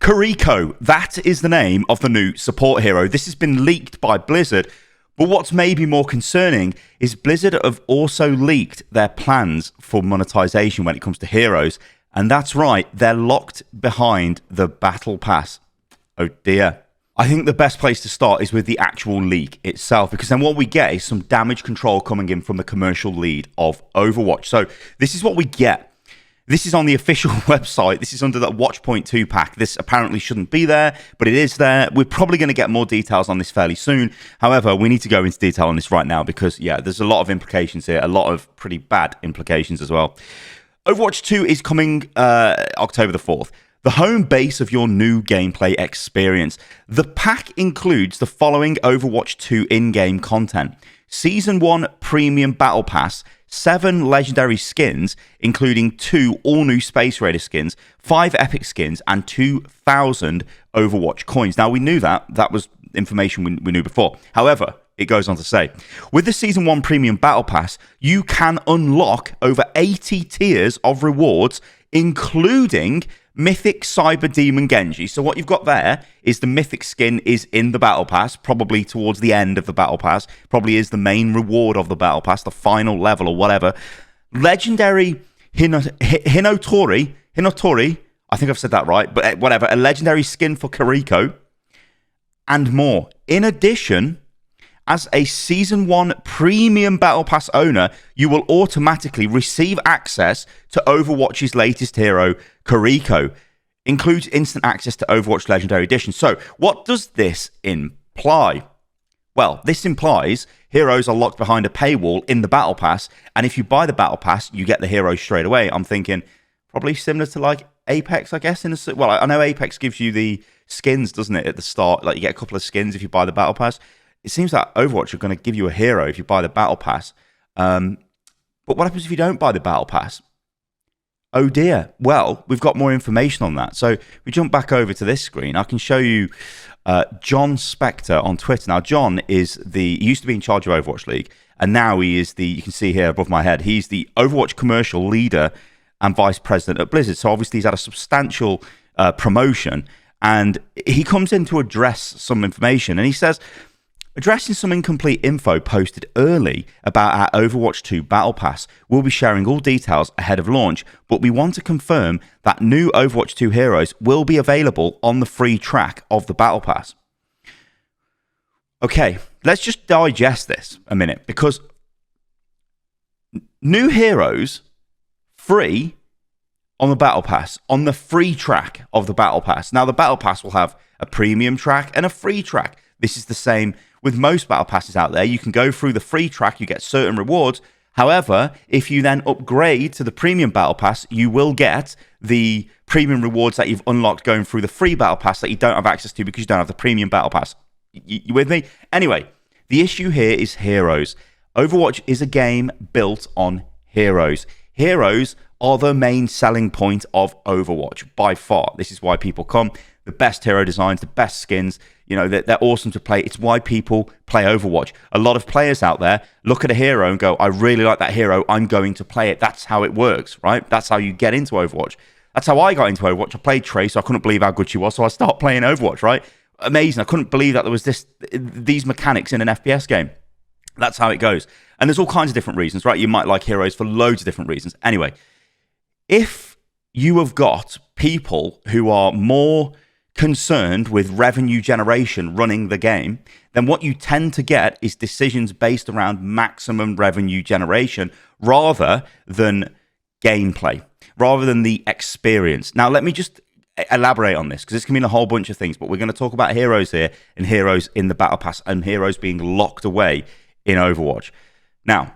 Kiriko, that is the name of the new support hero. This has been leaked by Blizzard, but what's maybe more concerning is Blizzard have also leaked their plans for monetization when it comes to heroes, and that's right, they're locked behind the battle pass. Oh dear. I think the best place to start is with the actual leak itself, because then what we get is some damage control coming in from the commercial lead of Overwatch. So this is what we get. This is on the official website. This is under that Watchpoint 2 pack. This apparently shouldn't be there, but it is there. We're probably going to get more details on this fairly soon. However, we need to go into detail on this right now because, yeah, there's a lot of implications here, a lot of pretty bad implications as well. Overwatch 2 is coming October the 4th. The home base of your new gameplay experience. The pack includes the following Overwatch 2 in-game content. Season 1 Premium Battle Pass, 7 legendary skins, including 2 all-new Space Raider skins, 5 epic skins, and 2,000 Overwatch coins. Now, we knew that. That was information we knew before. However, it goes on to say, with the Season 1 Premium Battle Pass, you can unlock over 80 tiers of rewards, including Mythic Cyber Demon Genji. So what you've got there is the Mythic skin is in the Battle Pass, probably towards the end of the Battle Pass, probably is the main reward of the Battle Pass, the final level or whatever. Legendary Hinotori, I think I've said that right, but whatever, a legendary skin for Kiriko, and more. In addition, as a Season 1 Premium Battle Pass owner, you will automatically receive access to Overwatch's latest hero, Kiriko. Includes instant access to Overwatch Legendary Edition. So, what does this imply? Well, this implies heroes are locked behind a paywall in the Battle Pass, and if you buy the Battle Pass, you get the hero straight away. I'm thinking probably similar to like Apex, I guess. Well, I know Apex gives you the skins, doesn't it, at the start? Like you get a couple of skins if you buy the Battle Pass. It seems like Overwatch are going to give you a hero if you buy the Battle Pass. But what happens if you don't buy the Battle Pass? Oh dear. Well, we've got more information on that. So we jump back over to this screen. I can show you John Spector on Twitter. Now, John he used to be in charge of Overwatch League, and now he is you can see here above my head, he's the Overwatch commercial leader and vice president at Blizzard. So obviously he's had a substantial promotion, and he comes in to address some information, and he says, addressing some incomplete info posted early about our Overwatch 2 Battle Pass. We'll be sharing all details ahead of launch, but we want to confirm that new Overwatch 2 heroes will be available on the free track of the Battle Pass. Okay, let's just digest this a minute, because new heroes free on the Battle Pass, on the free track of the Battle Pass. Now, the Battle Pass will have a premium track and a free track. This is the same with most Battle Passes out there. You can go through the free track, you get certain rewards. However, if you then upgrade to the premium Battle Pass, you will get the premium rewards that you've unlocked going through the free Battle Pass that you don't have access to because you don't have the premium Battle Pass. You with me? Anyway, the issue here is heroes. Overwatch is a game built on heroes. Heroes are the main selling point of Overwatch by far. This is why people come. The best hero designs, the best skins, they're awesome to play. It's why people play Overwatch. A lot of players out there look at a hero and go, I really like that hero, I'm going to play it. That's how it works, right? That's how you get into Overwatch. That's how I got into Overwatch. I played Trace, so I couldn't believe how good she was, so I started playing Overwatch, right? Amazing. I couldn't believe that there was these mechanics in an FPS game. That's how it goes. And there's all kinds of different reasons, right? You might like heroes for loads of different reasons. Anyway, if you have got people who are more concerned with revenue generation running the game, then what you tend to get is decisions based around maximum revenue generation rather than gameplay, rather than the experience. Now, let me just elaborate on this because this can mean a whole bunch of things, but we're going to talk about heroes here and heroes in the Battle Pass and heroes being locked away in Overwatch. Now,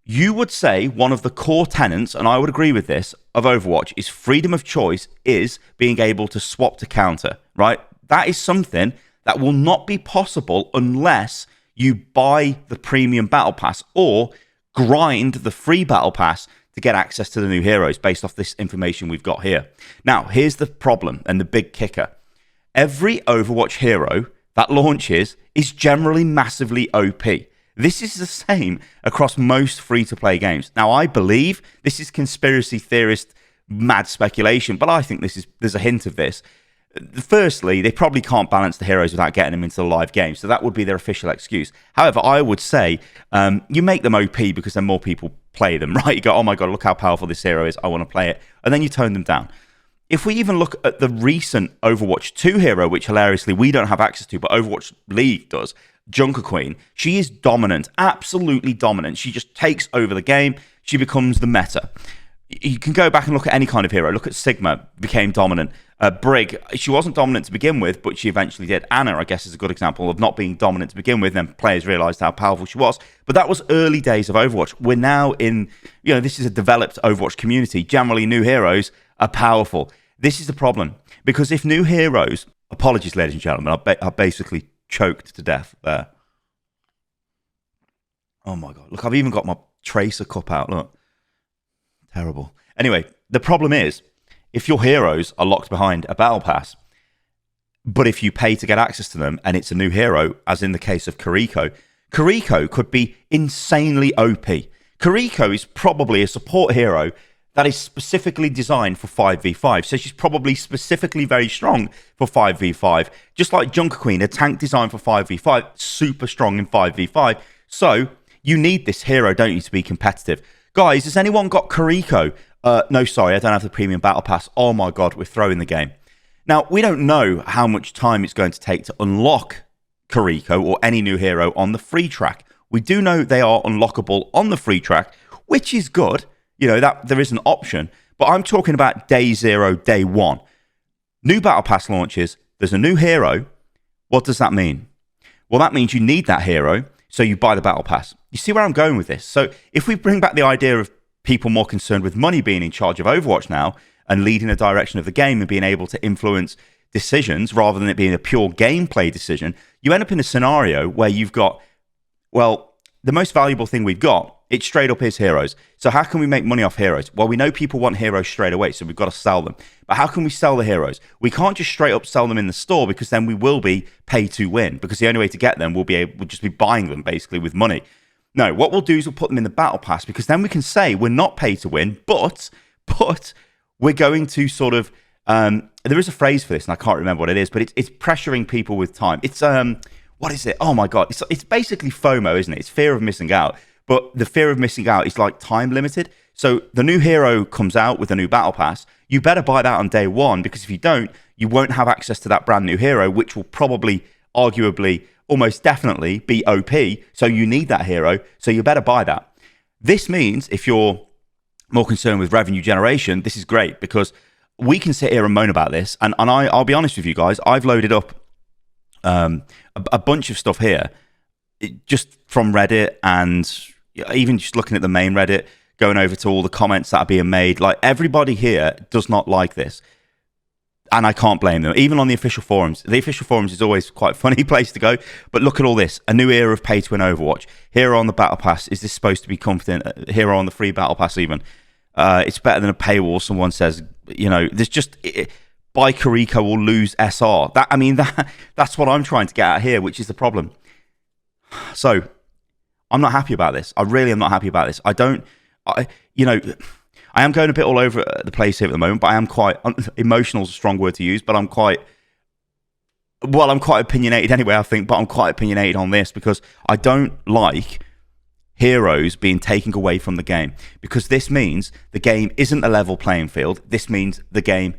you would say one of the core tenets, and I would agree with this, of Overwatch is freedom of choice, is being able to swap to counter, right? That is something that will not be possible unless you buy the premium Battle Pass or grind the free Battle Pass to get access to the new heroes based off this information we've got here. Now, here's the problem and the big kicker. Every Overwatch hero that launches is generally massively OP. This is the same across most free-to-play games. Now, I believe this is conspiracy theorist mad speculation, but I think there's a hint of this. Firstly, they probably can't balance the heroes without getting them into the live game, so that would be their official excuse. However, I would say you make them OP because then more people play them, right? You go, oh my god, look how powerful this hero is, I want to play it, and then you tone them down. If we even look at the recent Overwatch 2 hero, which hilariously we don't have access to, but Overwatch League does, Junker Queen, she is dominant, absolutely dominant. She just takes over the game. She becomes the meta. You can go back and look at any kind of hero. Look at Sigma, became dominant. Brig, she wasn't dominant to begin with, but she eventually did. Anna, I guess, is a good example of not being dominant to begin with, and then players realised how powerful she was. But that was early days of Overwatch. We're now in, this is a developed Overwatch community. Generally, new heroes are powerful. This is the problem. Because if new heroes, apologies, ladies and gentlemen, I basically choked to death there. Oh my God. Look, I've even got my Tracer cup out. Look. Terrible. Anyway, the problem is, if your heroes are locked behind a battle pass, but if you pay to get access to them and it's a new hero, as in the case of Kiriko, Kiriko could be insanely OP. Kiriko is probably a support hero that is specifically designed for 5v5. So she's probably specifically very strong for 5v5. Just like Junker Queen, a tank designed for 5v5, super strong in 5v5. So you need this hero, don't you, to be competitive. Guys, has anyone got Kiriko? No, sorry, I don't have the premium battle pass. Oh my god, we're throwing the game. Now, we don't know how much time it's going to take to unlock Kiriko or any new hero on the free track. We do know they are unlockable on the free track, which is good. That there is an option. But I'm talking about day 0, day 1. New battle pass launches. There's a new hero. What does that mean? Well, that means you need that hero, so you buy the battle pass. You see where I'm going with this? So if we bring back the idea of people more concerned with money being in charge of Overwatch now and leading the direction of the game and being able to influence decisions rather than it being a pure gameplay decision, you end up in a scenario where you've got, well, the most valuable thing we've got, it straight up is heroes. So how can we make money off heroes? Well, we know people want heroes straight away, so we've got to sell them. But how can we sell the heroes? We can't just straight up sell them in the store because then we will be pay to win, because the only way to get them we'll just be buying them basically with money. No, what we'll do is we'll put them in the battle pass, because then we can say we're not pay to win, but we're going to sort of, there is a phrase for this and I can't remember what it is, but it's pressuring people with time. It's, what is it? Oh my God. It's basically FOMO, isn't it? It's fear of missing out. But the fear of missing out is like time limited. So the new hero comes out with a new battle pass. You better buy that on day 1, because if you don't, you won't have access to that brand new hero, which will probably, arguably, almost definitely be OP. So you need that hero. So you better buy that. This means if you're more concerned with revenue generation, this is great, because we can sit here and moan about this. And I'll be honest with you guys, I've loaded up a bunch of stuff here just from Reddit, and even just looking at the main Reddit, going over to all the comments that are being made. Like, everybody here does not like this. And I can't blame them. Even on the official forums. The official forums is always quite a funny place to go. But look at all this. A new era of pay-to-win Overwatch. Hero on the Battle Pass. Is this supposed to be confident? Hero on the free Battle Pass even. It's better than a paywall, someone says. There's just... buy Kiriko or lose SR. That's what I'm trying to get at here, which is the problem. So, I'm not happy about this. I really am not happy about this. I am going a bit all over the place here at the moment, but I am quite, emotional is a strong word to use, but I'm quite opinionated anyway, I think, but I'm quite opinionated on this, because I don't like heroes being taken away from the game, because this means the game isn't a level playing field. This means the game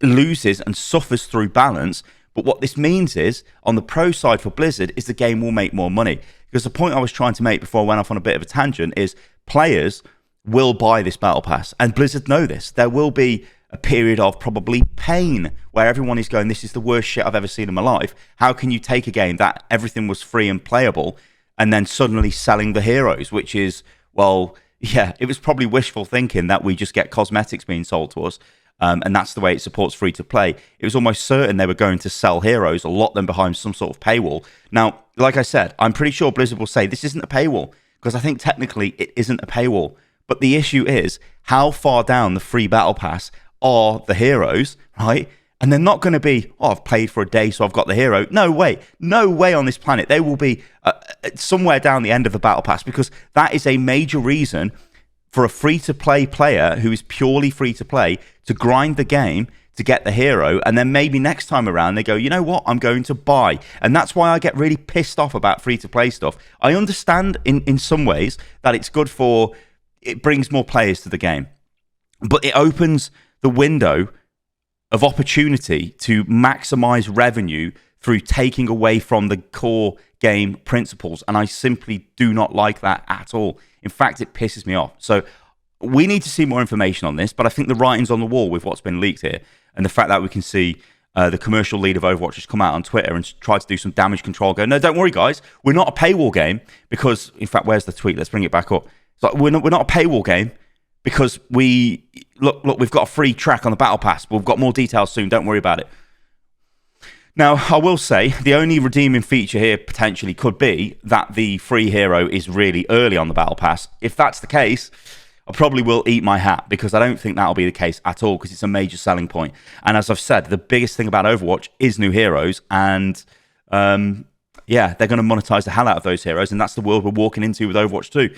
loses and suffers through balance. But what this means is, on the pro side for Blizzard, is the game will make more money. Because the point I was trying to make before I went off on a bit of a tangent is players will buy this battle pass, and Blizzard know this. There will be a period of probably pain where everyone is going, this is the worst shit I've ever seen in my life. How can you take a game that everything was free and playable and then suddenly selling the heroes, which is, well, yeah, it was probably wishful thinking that we just get cosmetics being sold to us. And that's the way it supports free to play. It was almost certain they were going to sell heroes, lock them behind some sort of paywall. Now, like I said, I'm pretty sure Blizzard will say this isn't a paywall, because I think technically it isn't a paywall. But the issue is, how far down the free battle pass are the heroes, right? And they're not going to be, oh, I've played for a day, so I've got the hero. No way on this planet. They will be somewhere down the end of the battle pass, because that is a major reason for a free-to-play player who is purely free-to-play to grind the game to get the hero, and then maybe next time around they go, you know what, I'm going to buy. And that's why I get really pissed off about free-to-play stuff. I understand in some ways that it's good for, it brings more players to the game, but it opens the window of opportunity to maximize revenue through taking away from the core game principles, and I simply do not like that at all. In fact, it pisses me off. So we need to see more information on this, but I think the writing's on the wall with what's been leaked here, and the fact that we can see the commercial lead of Overwatch has come out on Twitter and tried to do some damage control, go, no, don't worry, guys, we're not a paywall game, because, in fact, where's the tweet? Let's bring it back up. It's like, we're not a paywall game because we've got a free track on the Battle Pass. We've got more details soon, don't worry about it. Now, I will say, the only redeeming feature here potentially could be that the free hero is really early on the Battle Pass. If that's the case, I probably will eat my hat, because I don't think that'll be the case at all, because it's a major selling point. And as I've said, the biggest thing about Overwatch is new heroes, and yeah, they're going to monetize the hell out of those heroes, and that's the world we're walking into with Overwatch 2.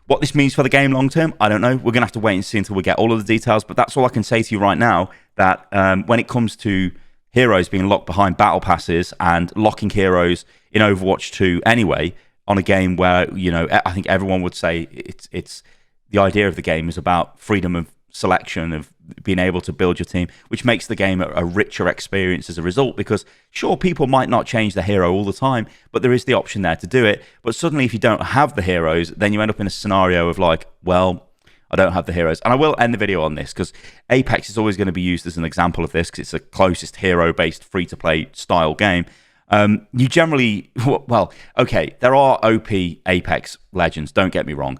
What this means for the game long term, I don't know. We're going to have to wait and see until we get all of the details, but that's all I can say to you right now, that when it comes to heroes being locked behind battle passes and locking heroes in Overwatch 2 anyway, on a game where, you know, I think everyone would say it's the idea of the game is about freedom of selection, of being able to build your team, which makes the game a richer experience as a result, because sure, people might not change the hero all the time, but there is the option there to do it. But suddenly, if you don't have the heroes, then you end up in a scenario of like, well, I don't have the heroes. And I will end the video on this, because Apex is always going to be used as an example of this, because it's the closest hero-based free-to-play style game. You generally, well, okay, there are OP Apex legends, don't get me wrong.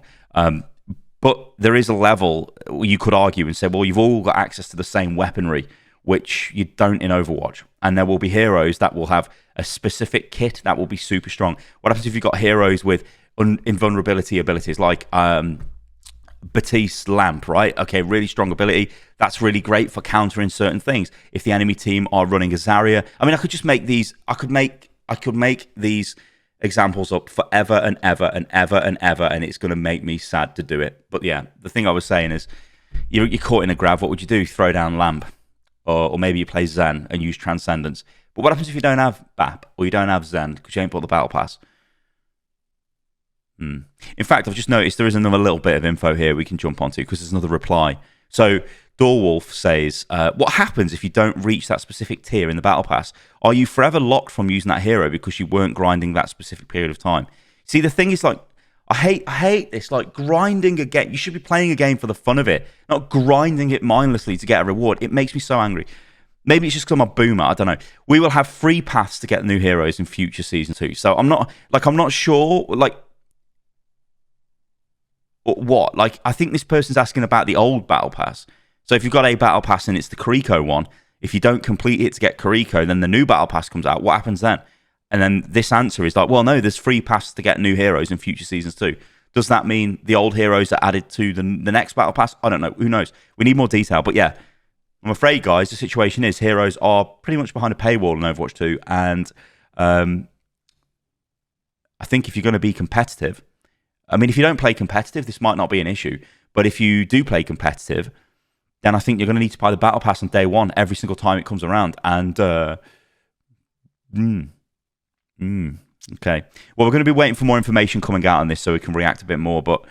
But there is a level you could argue and say, well, you've all got access to the same weaponry, which you don't in Overwatch. And there will be heroes that will have a specific kit that will be super strong. What happens if you've got heroes with invulnerability abilities, like Batiste Lamp, right? Okay, really strong ability. That's really great for countering certain things. If the enemy team are running a Zarya, I mean, I could just make these, I could make these examples up forever and ever and ever and ever, and it's going to make me sad to do it. But yeah, the thing I was saying is, you're caught in a grab. What would you do? Throw down Lamp, or maybe you play Zen and use Transcendence. But what happens if you don't have BAP or you don't have Zen because you ain't bought the Battle Pass? In fact, I've just noticed there is another little bit of info here we can jump onto, because there's another reply. So Dorwolf says, what happens if you don't reach that specific tier in the Battle Pass? Are you forever locked from using that hero because you weren't grinding that specific period of time? See, the thing is, like, I hate this, like, grinding a game. You should be playing a game for the fun of it, not grinding it mindlessly to get a reward. It makes me so angry. Maybe it's just because I'm a boomer, I don't know. We will have free paths to get new heroes in future Season 2. So I'm not sure, like, what? Like, I think this person's asking about the old Battle Pass. So if you've got a Battle Pass and it's the Kiriko one, if you don't complete it to get Kiriko, then the new Battle Pass comes out. What happens then? And then this answer is like, well, no, there's free pass to get new heroes in future seasons too. Does that mean the old heroes are added to the next Battle Pass? I don't know. Who knows? We need more detail. But yeah, I'm afraid, guys, the situation is heroes are pretty much behind a paywall in Overwatch 2. And I think if you're going to be competitive, I mean, if you don't play competitive, this might not be an issue. But if you do play competitive, then I think you're going to need to buy the Battle Pass on day one every single time it comes around. And, okay. Well, we're going to be waiting for more information coming out on this so we can react a bit more. But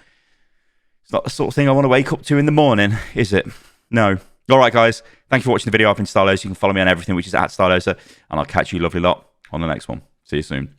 it's not the sort of thing I want to wake up to in the morning, is it? No. All right, guys. Thank you for watching the video. I've been Stylosa. You can follow me on everything, which is @Stylosa. And I'll catch you lovely lot on the next one. See you soon.